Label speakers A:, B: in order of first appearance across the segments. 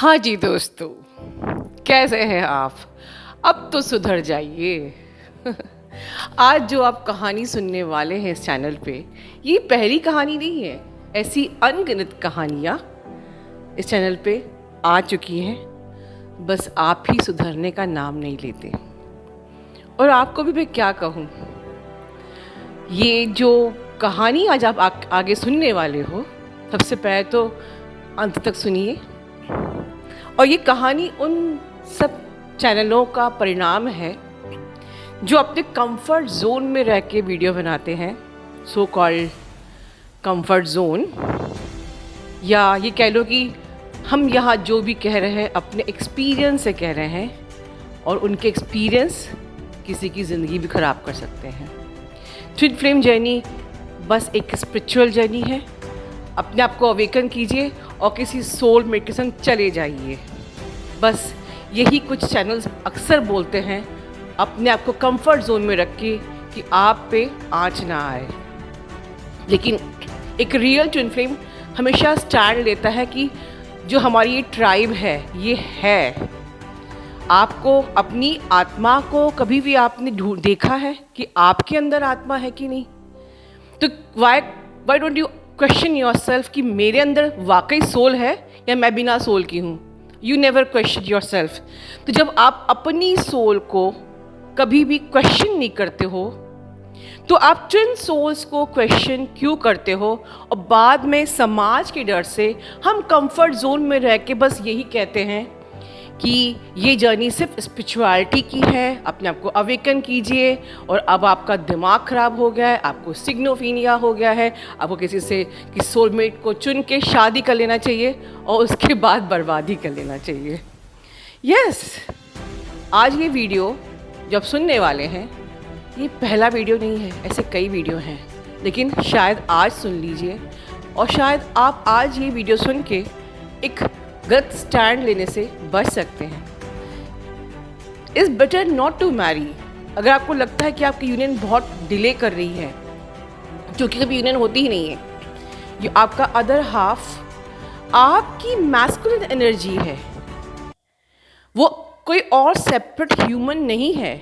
A: हाँ जी दोस्तों, कैसे हैं आप? अब तो सुधर जाइए। आज जो आप कहानी सुनने वाले हैं इस चैनल पे, ये पहली कहानी नहीं है। ऐसी अनगिनत कहानियाँ इस चैनल पे आ चुकी हैं, बस आप ही सुधरने का नाम नहीं लेते। और आपको भी मैं क्या कहूँ, ये जो कहानी आज आप आगे सुनने वाले हो, सबसे पहले तो अंत तक सुनिए। और ये कहानी उन सब चैनलों का परिणाम है जो अपने कंफर्ट जोन में रह के वीडियो बनाते हैं, सो कॉल्ड कंफर्ट जोन। या ये कह लो कि हम यहाँ जो भी कह रहे हैं अपने एक्सपीरियंस से कह रहे हैं, और उनके एक्सपीरियंस किसी की ज़िंदगी भी ख़राब कर सकते हैं। ट्विन फ्लेम जर्नी बस एक स्पिरिचुअल जर्नी है। अपने आप को अवेकन कीजिए और किसी सोल मेट के संग चले जाइए। बस यही कुछ चैनल्स अक्सर बोलते हैं, अपने आप को कंफर्ट जोन में रख के कि आप पे आँच ना आए। लेकिन एक रियल ट्विन फ्लेम हमेशा स्टैंड लेता है कि जो हमारी ये ट्राइब है, ये है। आपको अपनी आत्मा को कभी भी आपने देखा है कि आपके अंदर आत्मा है कि नहीं? तो why don't you question your self कि मेरे अंदर वाकई सोल है या मैं बिना सोल की हूँ? You never question your self. तो जब आप अपनी सोल को कभी भी क्वेश्चन नहीं करते हो, तो आप ट्विन सोल्स को क्वेश्चन क्यों करते हो? और बाद में समाज के डर से हम कंफर्ट जोन में रह के बस यही कहते हैं कि ये जर्नी सिर्फ स्पिरिचुअलिटी की है, अपने आप को अवेकन कीजिए। और अब आपका दिमाग ख़राब हो गया है, आपको सिग्नोफीनिया हो गया है, आपको किसी से कि सोलमेट को चुन के शादी कर लेना चाहिए और उसके बाद बर्बादी कर लेना चाहिए। यस, आज ये वीडियो जब सुनने वाले हैं, ये पहला वीडियो नहीं है, ऐसे कई वीडियो हैं। लेकिन शायद आज सुन लीजिए और शायद आप आज ये वीडियो सुन के एक गलत स्टैंड लेने से बच सकते हैं। It's better not to marry. अगर आपको लगता है कि आपकी यूनियन बहुत डिले कर रही है, जो कि कभी यूनियन होती ही नहीं है, ये आपका अदर हाफ आपकी मैस्कुलिन एनर्जी है, वो कोई और सेपरेट ह्यूमन नहीं है।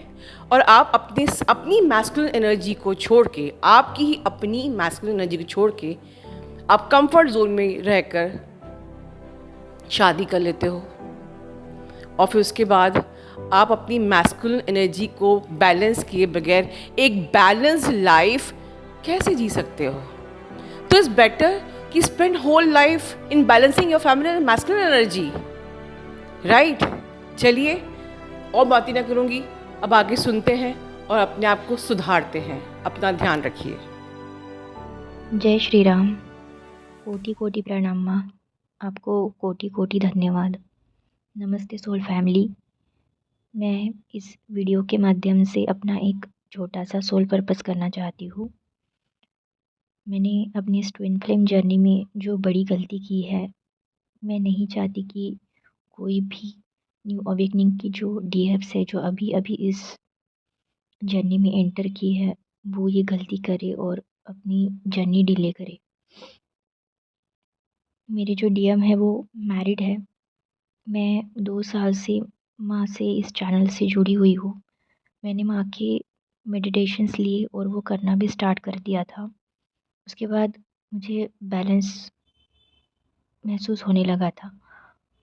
A: और आप अपनी मैस्कुलिन एनर्जी को छोड़ के, आपकी ही अपनी मैस्कुलिन एनर्जी को छोड़ के आप कंफर्ट जोन में रहकर शादी कर लेते हो। और फिर उसके बाद आप अपनी मैस्कुलिन एनर्जी को बैलेंस किए बगैर एक बैलेंस लाइफ कैसे जी सकते हो? तो इट्स बेटर कि spend whole life in balancing your family and masculine energy, right? चलिए और बातें ना करूँगी, अब आगे सुनते हैं और अपने आप को सुधारते हैं। अपना ध्यान रखिए।
B: जय श्री राम। कोटि कोटि प्रणाम माँ, आपको कोटि कोटि धन्यवाद। नमस्ते सोल फैमिली। मैं इस वीडियो के माध्यम से अपना एक छोटा सा सोल पर्पस करना चाहती हूँ। मैंने अपनी इस ट्विन फ्लेम जर्नी में जो बड़ी गलती की है, मैं नहीं चाहती कि कोई भी न्यू अवेकनिंग की जो डीएफ्स है, जो अभी अभी इस जर्नी में एंटर की है, वो ये गलती करे और अपनी जर्नी डिले करे। मेरे जो डीएम है वो मैरिड है। मैं 2 साल से माँ से इस चैनल से जुड़ी हुई हूँ। मैंने माँ के मेडिटेशंस लिए और वो करना भी स्टार्ट कर दिया था। उसके बाद मुझे बैलेंस महसूस होने लगा था।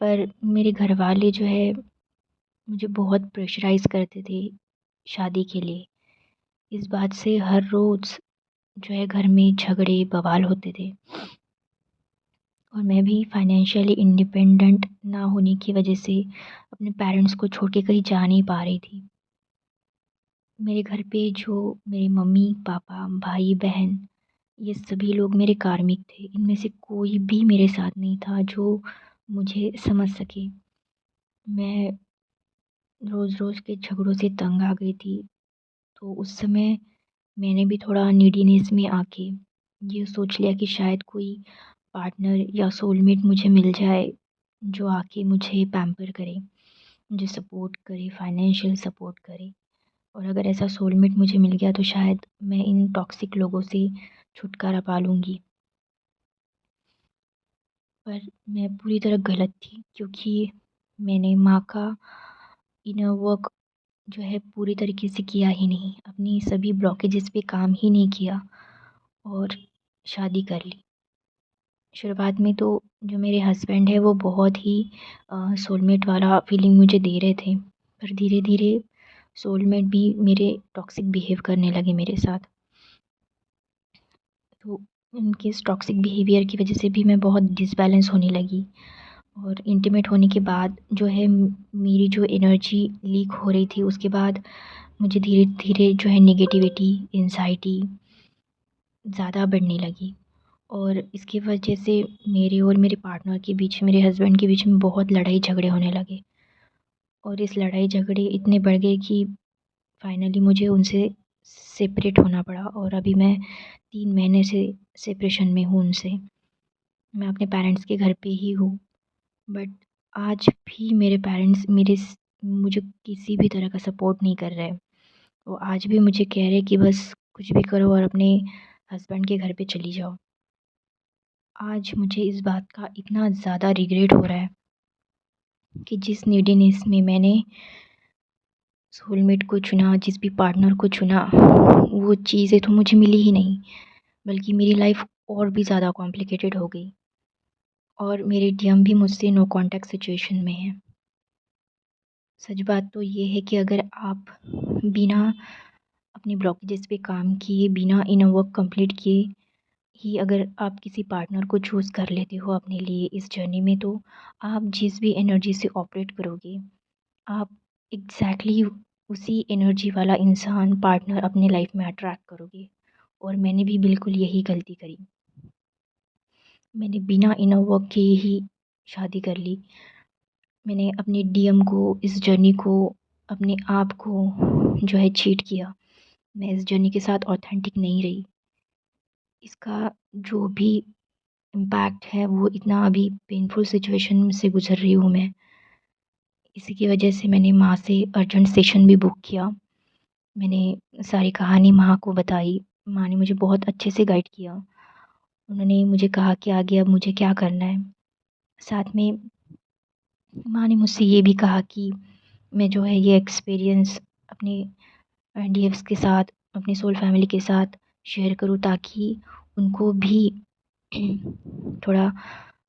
B: पर मेरे घरवाले जो है मुझे बहुत प्रेशराइज़ करते थे शादी के लिए। इस बात से हर रोज़ जो है घर में झगड़े बवाल होते थे। और मैं भी फाइनेंशियली इंडिपेंडेंट ना होने की वजह से अपने पेरेंट्स को छोड़ के कहीं जा नहीं पा रही थी। मेरे घर पे जो मेरे मम्मी पापा भाई बहन, ये सभी लोग मेरे कार्मिक थे। इनमें से कोई भी मेरे साथ नहीं था जो मुझे समझ सके। मैं रोज़ रोज़ के झगड़ों से तंग आ गई थी। तो उस समय मैंने भी थोड़ा नीडीनेस में आके ये सोच लिया कि शायद कोई पार्टनर या सोलमेट मुझे मिल जाए, जो आके मुझे पैम्पर करे, मुझे सपोर्ट करे, फाइनेंशियल सपोर्ट करे। और अगर ऐसा सोलमेट मुझे मिल गया तो शायद मैं इन टॉक्सिक लोगों से छुटकारा पा लूँगी। पर मैं पूरी तरह गलत थी, क्योंकि मैंने माँ का इनर वर्क जो है पूरी तरीके से किया ही नहीं, अपनी सभी ब्लॉकेजेस पे काम ही नहीं किया और शादी कर ली। शुरुआत में तो जो मेरे हस्बैंड है वो बहुत ही सोलमेट वाला फीलिंग मुझे दे रहे थे, पर धीरे धीरे सोलमेट भी मेरे टॉक्सिक बिहेव करने लगे मेरे साथ। तो उनके इस टॉक्सिक बिहेवियर की वजह से भी मैं बहुत डिसबैलेंस होने लगी, और इंटीमेट होने के बाद जो है मेरी जो एनर्जी लीक हो रही थी, उसके बाद मुझे धीरे धीरे जो है नेगेटिविटी, एंजाइटी ज़्यादा बढ़ने लगी। और इसकी वजह से मेरे और मेरे पार्टनर के बीच, मेरे हस्बैंड के बीच में बहुत लड़ाई झगड़े होने लगे, और इस लड़ाई झगड़े इतने बढ़ गए कि फाइनली मुझे उनसे सेपरेट होना पड़ा, और अभी मैं 3 महीने से सेपरेशन में हूँ उनसे। मैं अपने पेरेंट्स के घर पे ही हूँ, बट आज भी मेरे पेरेंट्स मुझे किसी भी तरह का सपोर्ट नहीं कर रहे। वो आज भी मुझे कह रहे कि बस कुछ भी करो और अपने हस्बैंड के घर पे चली जाओ। आज मुझे इस बात का इतना ज़्यादा रिग्रेट हो रहा है कि जिस नीडीनेस में मैंने सोलमेट को चुना, जिस भी पार्टनर को चुना, वो चीज़ें तो मुझे मिली ही नहीं, बल्कि मेरी लाइफ और भी ज़्यादा कॉम्प्लिकेटेड हो गई, और मेरे डीएम भी मुझसे नो कांटेक्ट सिचुएशन में हैं। सच बात तो ये है कि अगर आप बिना अपने ब्लॉकेजेस पे काम किए, बिना इनर वर्क कंप्लीट किए ही अगर आप किसी पार्टनर को चूज़ कर लेते हो अपने लिए इस जर्नी में, तो आप जिस भी एनर्जी से ऑपरेट करोगे, आप एग्ज़ैक्टली उसी एनर्जी वाला इंसान, पार्टनर अपने लाइफ में अट्रैक्ट करोगे। और मैंने भी बिल्कुल यही गलती करी। मैंने बिना इनर वर्क किए ही शादी कर ली। मैंने अपने डीएम को, इस जर्नी को, अपने आप को जो है चीट किया। मैं इस जर्नी के साथ ऑथेंटिक नहीं रही। इसका जो भी इम्पैक्ट है वो इतना अभी पेनफुल सिचुएशन से गुज़र रही हूँ मैं। इसी की वजह से मैंने माँ से अर्जेंट सेशन भी बुक किया। मैंने सारी कहानी माँ को बताई। माँ ने मुझे बहुत अच्छे से गाइड किया। उन्होंने मुझे कहा कि आगे अब मुझे क्या करना है। साथ में माँ ने मुझसे ये भी कहा कि मैं जो है ये एक्सपीरियंस अपने डीएफ्स के साथ, अपनी सोल फैमिली के साथ शेयर करूँ, ताकि उनको भी थोड़ा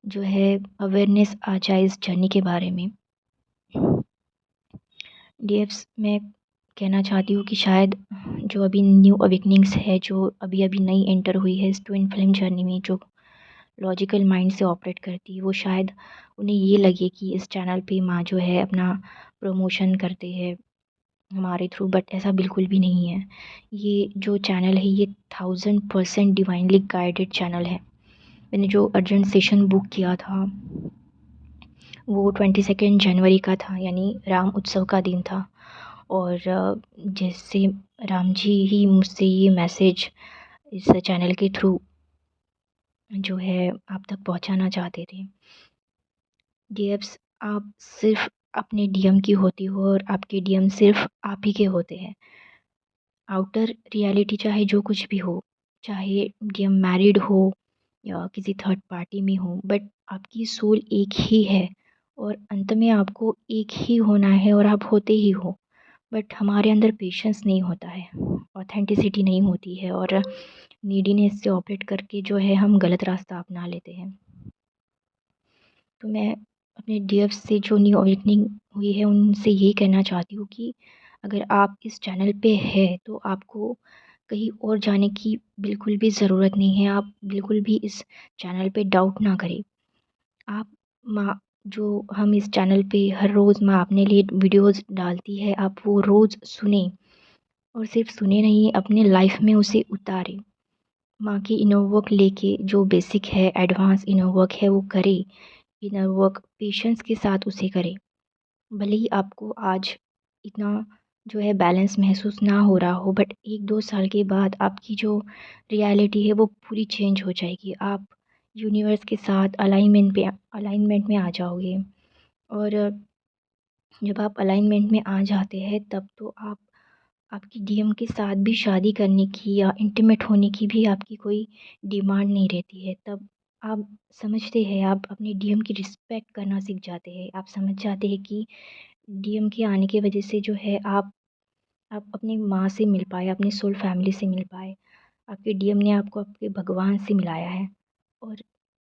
B: जो है अवेयरनेस आ जाए इस जर्नी के बारे में। डीएफ्स मैं कहना चाहती हूँ कि शायद जो अभी न्यू अवेकनिंग्स है, जो अभी अभी नई एंटर हुई है इस ट्विन फ्लेम जर्नी में, जो लॉजिकल माइंड से ऑपरेट करती है, वो शायद उन्हें ये लगे कि इस चैनल पे माँ जो है अपना प्रमोशन करते हैं हमारे थ्रू, बट ऐसा बिल्कुल भी नहीं है। ये जो चैनल है ये 1000% डिवाइनली गाइडेड चैनल है। मैंने जो अर्जेंट सेशन बुक किया था वो 22 जनवरी का था, यानी राम उत्सव का दिन था। और जैसे राम जी ही मुझसे ये मैसेज इस चैनल के थ्रू जो है आप तक पहुंचाना चाहते थे। डीएफ्स, आप सिर्फ अपने डीएम की होती हो, और आपके डीएम सिर्फ आप ही के होते हैं। आउटर रियलिटी चाहे जो कुछ भी हो, चाहे डीएम मैरिड हो या किसी थर्ड पार्टी में हो, बट आपकी सोल एक ही है, और अंत में आपको एक ही होना है, और आप होते ही हो। बट हमारे अंदर पेशेंस नहीं होता है, ऑथेंटिसिटी नहीं होती है, और नीडीनेस से ऑपरेट करके जो है हम गलत रास्ता अपना लेते हैं। तो मैं अपने डीएफ से जो न्यू अवेकनिंग हुई है उनसे यही कहना चाहती हूँ कि अगर आप इस चैनल पे है तो आपको कहीं और जाने की बिल्कुल भी ज़रूरत नहीं है। आप बिल्कुल भी इस चैनल पे डाउट ना करें। आप माँ, जो हम इस चैनल पे हर रोज़ माँ अपने लिए वीडियोस डालती है, आप वो रोज़ सुने, और सिर्फ सुने नहीं, अपने लाइफ में उसे उतारें। माँ की इनर वर्क लेके जो बेसिक है, एडवांस इनर वर्क है वो करें। इनर वर्क पेशेंस के साथ उसे करें। भले ही आपको आज इतना जो है बैलेंस महसूस ना हो रहा हो, बट 1-2 साल के बाद आपकी जो रियलिटी है वो पूरी चेंज हो जाएगी। आप यूनिवर्स के साथ अलाइनमेंट में आ जाओगे, और जब आप अलाइनमेंट में आ जाते हैं तब तो आप आपकी डीएम के साथ भी शादी करने की या इंटीमेट होने की भी आपकी कोई डिमांड नहीं रहती है। तब आप समझते हैं, आप अपने डीएम की रिस्पेक्ट करना सीख जाते हैं। आप समझ जाते हैं कि डीएम के आने की वजह से जो है आप अपनी माँ से मिल पाए, अपनी सोल फैमिली से मिल पाए। आपके डीएम ने आपको आपके भगवान से मिलाया है। और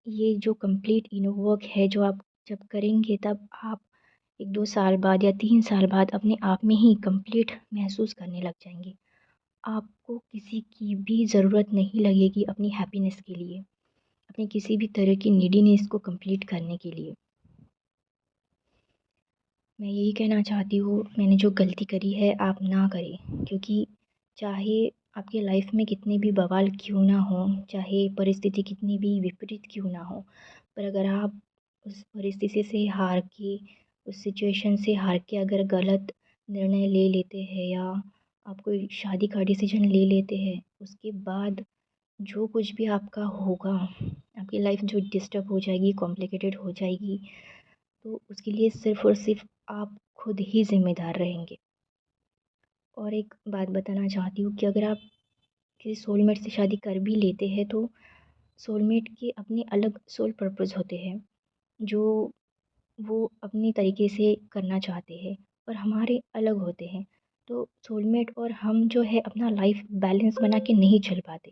B: ये जो कंप्लीट इनर वर्क है जो आप जब करेंगे तब आप 1-2 साल बाद या 3 साल बाद अपने आप में ही कंप्लीट महसूस करने लग जाएँगे। आपको किसी की भी ज़रूरत नहीं लगेगी अपनी हैप्पीनेस के लिए, अपनी किसी भी तरह की नीडीनेस को कंप्लीट करने के लिए। मैं यही कहना चाहती हूँ, मैंने जो गलती करी है आप ना करें, क्योंकि चाहे आपके लाइफ में कितने भी बवाल क्यों ना हों, चाहे परिस्थिति कितनी भी विपरीत क्यों ना हो, पर अगर आप उस परिस्थिति से हार के, उस सिचुएशन से हार के अगर गलत निर्णय ले लेते हैं या आप कोई शादी का डिसीजन ले लेते हैं, उसके बाद जो कुछ भी आपका होगा, आपकी लाइफ जो डिस्टर्ब हो जाएगी, कॉम्प्लिकेटेड हो जाएगी, तो उसके लिए सिर्फ़ और सिर्फ़ आप खुद ही ज़िम्मेदार रहेंगे। और एक बात बताना चाहती हूँ कि अगर आप किसी सोलमेट से शादी कर भी लेते हैं तो सोलमेट के अपने अलग सोल पर्पस होते हैं, जो वो अपनी तरीके से करना चाहते हैं, पर हमारे अलग होते हैं। तो सोलमेट और हम जो है अपना लाइफ बैलेंस बना के नहीं चल पाते।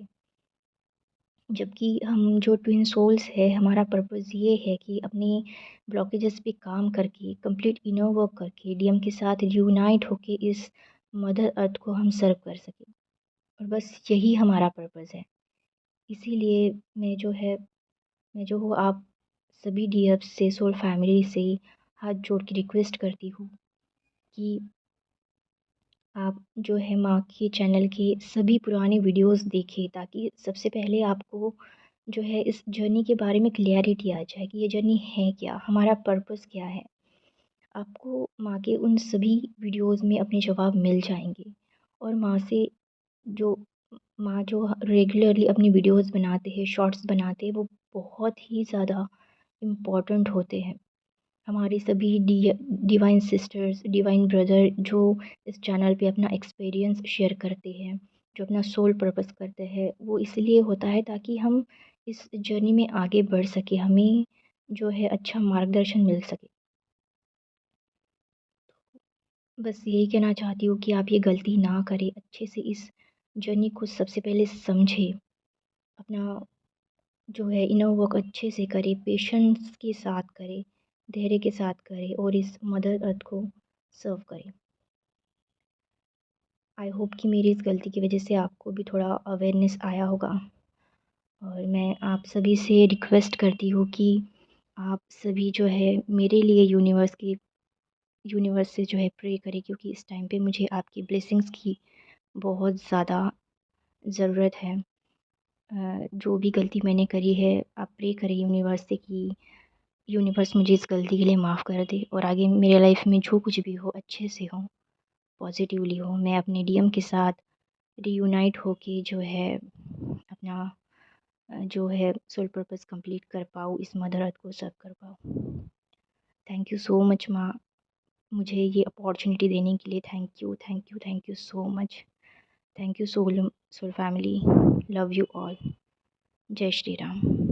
B: जबकि हम जो ट्विन सोल्स है, हमारा पर्पस ये है कि अपने ब्लॉकेजेस पे काम करके, कंप्लीट इनर वर्क करके, डीएम के साथ रियूनाइट होके इस मदर अर्थ को हम सर्व कर सकें। और बस यही हमारा पर्पस है। इसीलिए मैं जो हूँ आप सभी डीएफ से, सोल फैमिली से हाथ जोड़ के रिक्वेस्ट करती हूँ कि आप जो है माँ के चैनल के सभी पुराने वीडियोस देखें, ताकि सबसे पहले आपको जो है इस जर्नी के बारे में क्लैरिटी आ जाए कि ये जर्नी है क्या, हमारा पर्पस क्या है। आपको माँ के उन सभी वीडियोस में अपने जवाब मिल जाएंगे। और जो माँ जो रेगुलरली अपनी वीडियोस बनाते हैं, शॉर्ट्स बनाते हैं, वो बहुत ही ज़्यादा इम्पोर्टेंट होते हैं। हमारी सभी डिवाइन सिस्टर्स, डिवाइन ब्रदर जो इस चैनल पे अपना एक्सपीरियंस शेयर करते हैं, जो अपना सोल पर्पस करते हैं, वो इसलिए होता है ताकि हम इस जर्नी में आगे बढ़ सकें, हमें जो है अच्छा मार्गदर्शन मिल सके। बस यही कहना चाहती हूँ कि आप ये गलती ना करें, अच्छे से इस जर्नी को सबसे पहले समझें, अपना जो है इनर वर्क अच्छे से करें, पेशेंस के साथ करें, धैर्य के साथ करें और इस मदर अर्थ को सर्व करें। आई होप कि मेरी इस गलती की वजह से आपको भी थोड़ा अवेयरनेस आया होगा। और मैं आप सभी से रिक्वेस्ट करती हूँ कि आप सभी जो है मेरे लिए यूनिवर्स से जो है प्रे करें, क्योंकि इस टाइम पे मुझे आपकी ब्लेसिंग्स की बहुत ज़्यादा ज़रूरत है। जो भी गलती मैंने करी है, आप प्रे करें यूनिवर्स से कि यूनिवर्स मुझे इस गलती के लिए माफ़ कर दे और आगे मेरे लाइफ में जो कुछ भी हो अच्छे से हो, पॉजिटिवली हो। मैं अपने डीएम के साथ रीयूनाइट होके जो है अपना जो है सोल पर्पस कंप्लीट कर पाऊँ, इस मदर अर्थ को सर्व कर पाऊँ। थैंक यू सो मच माँ, मुझे ये अपॉर्चुनिटी देने के लिए। Thank you, thank you, thank you so much. Thank you soul soul family, love you all. जय श्री राम।